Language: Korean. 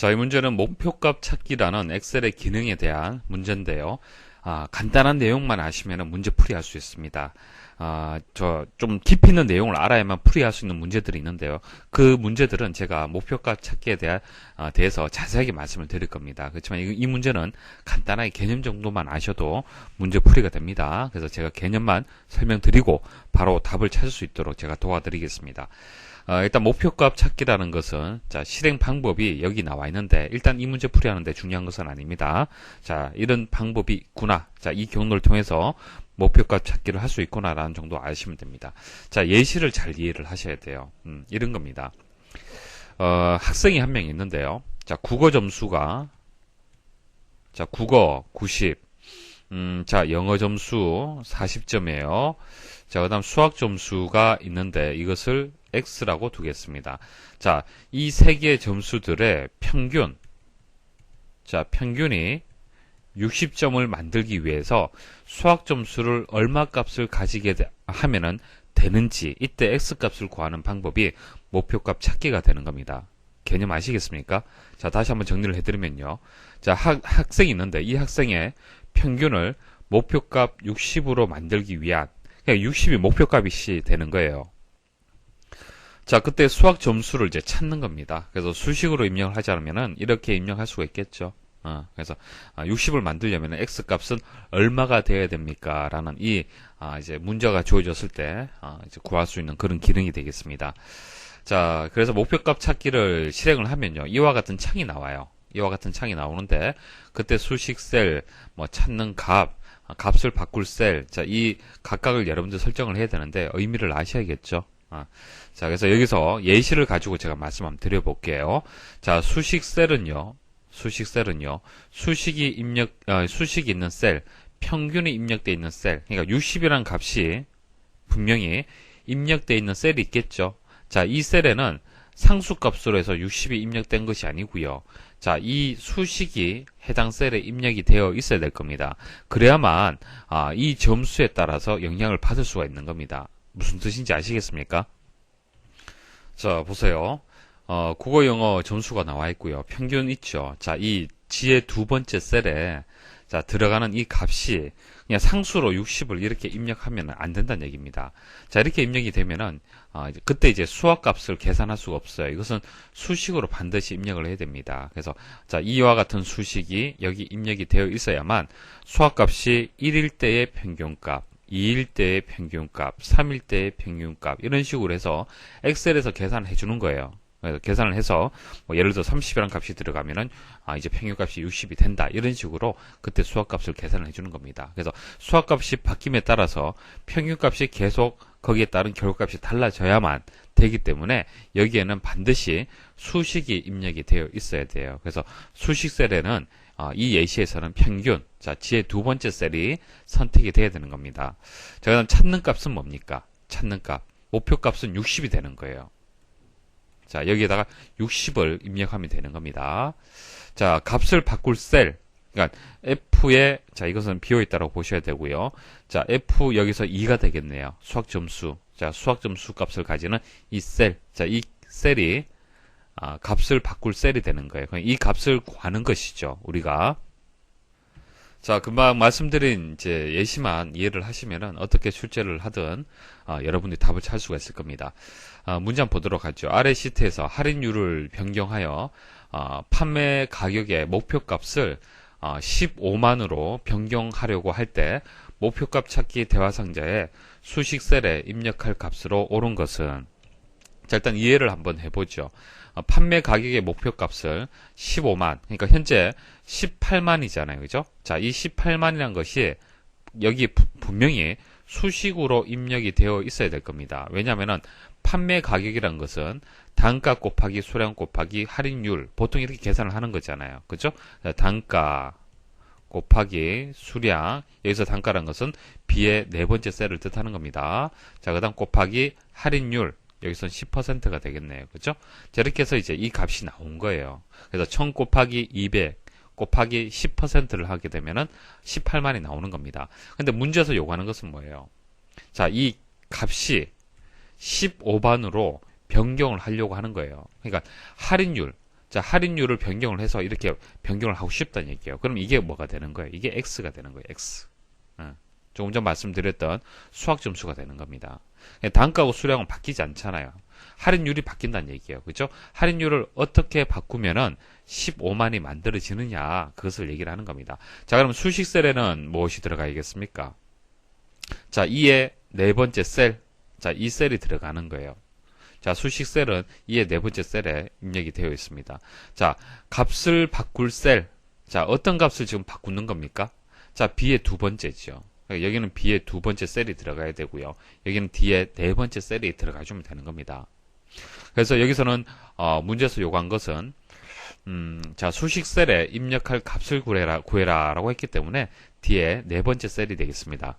자, 이 문제는 목표값 찾기라는 엑셀의 기능에 대한 문제인데요. 간단한 내용만 아시면 문제 풀이할 수 있습니다. 좀 깊이 있는 내용을 알아야만 풀이할 수 있는 문제들이 있는데요. 그 문제들은 제가 목표값 찾기에 대해서 자세하게 말씀을 드릴 겁니다. 그렇지만 이 문제는 간단하게 개념 정도만 아셔도 문제 풀이가 됩니다. 그래서 제가 개념만 설명드리고 바로 답을 찾을 수 있도록 제가 도와드리겠습니다. 일단 목표값 찾기라는 것은 실행 방법이 여기 나와 있는데 일단 이 문제 풀이하는데 중요한 것은 아닙니다. 자, 이런 방법이 있구나. 자, 이 경로를 통해서 목표값 찾기를 할 수 있구나라는 정도 아시면 됩니다. 자, 예시를 잘 이해를 하셔야 돼요. 이런 겁니다. 학생이 한 명 있는데요. 자, 국어 점수가 국어 90. 영어 점수 40점이에요. 자, 그다음 수학 점수가 있는데 이것을 X라고 두겠습니다. 자, 이 세 개의 점수들의 평균. 자, 평균이 60점을 만들기 위해서 수학 점수를 얼마 값을 가지게 하면은 되는지 이때 X 값을 구하는 방법이 목표값 찾기가 되는 겁니다. 개념 아시겠습니까? 자, 다시 한번 정리를 해드리면요. 자, 학생이 있는데 이 학생의 평균을 목표값 60으로 만들기 위한, 그러니까 60이 목표값이 되는 거예요. 자, 그때 수학 점수를 이제 찾는 겁니다. 그래서 수식으로 입력을 하지 않으면은 이렇게 입력할 수가 있겠죠. 그래서 60을 만들려면 X 값은 얼마가 되어야 됩니까? 라는 이제 문제가 주어졌을 때 이제 구할 수 있는 그런 기능이 되겠습니다. 자, 그래서 목표값 찾기를 실행을 하면요, 이와 같은 창이 나와요. 이와 같은 창이 나오는데 그때 수식 셀, 찾는 값을 바꿀 셀, 자, 이 각각을 여러분들 설정을 해야 되는데 의미를 아셔야겠죠. 자, 그래서 여기서 예시를 가지고 제가 말씀 한번 드려볼게요. 자, 수식이 있는 셀, 평균이 입력되어 있는 셀, 그러니까 60이라는 값이 분명히 입력되어 있는 셀이 있겠죠. 자, 이 셀에는 상수값으로 해서 60이 입력된 것이 아니고요. 자, 이 수식이 해당 셀에 입력이 되어 있어야 될 겁니다. 그래야만 이 점수에 따라서 영향을 받을 수가 있는 겁니다. 무슨 뜻인지 아시겠습니까? 자, 보세요. 국어, 영어 점수가 나와 있고요. 평균 있죠. 자, 이 지의 두 번째 셀에 들어가는 이 값이 그냥 상수로 60을 이렇게 입력하면 안 된다는 얘기입니다. 자, 이렇게 입력이 되면은 그때 이제 수학 값을 계산할 수가 없어요. 이것은 수식으로 반드시 입력을 해야 됩니다. 그래서 자, 이와 같은 수식이 여기 입력이 되어 있어야만 수학 값이 1일 때의 평균값, 2일 때의 평균값, 3일 때의 평균값 이런 식으로 해서 엑셀에서 계산해 주는 거예요. 그래서 계산을 해서 예를 들어 30이라는 값이 들어가면은 이제 평균값이 60이 된다 이런 식으로 그때 수학값을 계산을 해주는 겁니다. 그래서 수학값이 바뀜에 따라서 평균값이 계속 거기에 따른 결과값이 달라져야만 되기 때문에 여기에는 반드시 수식이 입력이 되어 있어야 돼요. 그래서 수식 셀에는 이 예시에서는 평균, 자, 지의 두 번째 셀이 선택이 돼야 되는 겁니다. 자, 그다음 찾는 값은 뭡니까? 찾는 값, 목표 값은 60이 되는 거예요. 자, 여기에다가 60을 입력하면 되는 겁니다. 자, 값을 바꿀 셀, 그러니까 F에, 자, 이것은 비어있다고 보셔야 되고요. 자, F 여기서 2가 되겠네요. 수학 점수. 자, 수학 점수 값을 가지는 이 셀. 자, 이 셀이 값을 바꿀 셀이 되는 거예요. 이 값을 구하는 것이죠, 우리가. 자, 금방 말씀드린 이제 예시만 이해를 하시면은 어떻게 출제를 하든 여러분들이 답을 찾을 수가 있을 겁니다. 문제 한번 보도록 하죠. 아래 시트에서 할인율을 변경하여 판매 가격의 목표값을 15만으로 변경하려고 할 때 목표값 찾기 대화 상자에 수식 셀에 입력할 값으로 옳은 것은, 자, 일단 이해를 한번 해보죠. 판매 가격의 목표값을 15만, 그러니까 현재 18만이잖아요. 그죠? 자, 이 18만이라는 것이 여기 분명히 수식으로 입력이 되어 있어야 될 겁니다. 왜냐하면은 판매 가격이라는 것은 단가 곱하기 수량 곱하기 할인율, 보통 이렇게 계산을 하는 거잖아요. 그죠? 단가 곱하기 수량, 여기서 단가라는 것은 B의 네 번째 셀을 뜻하는 겁니다. 자, 그 다음 곱하기 할인율, 여기서는 10%가 되겠네요. 그죠? 자, 이렇게 해서 이제 이 값이 나온 거예요. 그래서 1000 곱하기 200 곱하기 10%를 하게 되면은 18만이 나오는 겁니다. 근데 문제에서 요구하는 것은 뭐예요? 자, 이 값이 15반으로 변경을 하려고 하는 거예요. 그러니까 할인율, 자, 할인율을 변경을 해서 이렇게 변경을 하고 싶다는 얘기예요. 그럼 이게 뭐가 되는 거예요? 이게 X가 되는 거예요. X. 조금 전 말씀드렸던 수학 점수가 되는 겁니다. 단가하고 수량은 바뀌지 않잖아요. 할인율이 바뀐다는 얘기예요. 그죠? 할인율을 어떻게 바꾸면은 15만이 만들어지느냐, 그것을 얘기를 하는 겁니다. 자, 그럼 수식셀에는 무엇이 들어가야겠습니까? 자, 이에 네 번째 셀. 자, 이 셀이 들어가는 거예요. 자, 수식셀은 이에 네 번째 셀에 입력이 되어 있습니다. 자, 값을 바꿀 셀. 자, 어떤 값을 지금 바꾸는 겁니까? 자, B의 두 번째죠. 여기는 B의 두 번째 셀이 들어가야 되고요. 여기는 D의 네 번째 셀이 들어가주면 되는 겁니다. 그래서 여기서는 문제에서 요구한 것은 자, 수식셀에 입력할 값을 구해라 라고 했기 때문에 D의 네 번째 셀이 되겠습니다.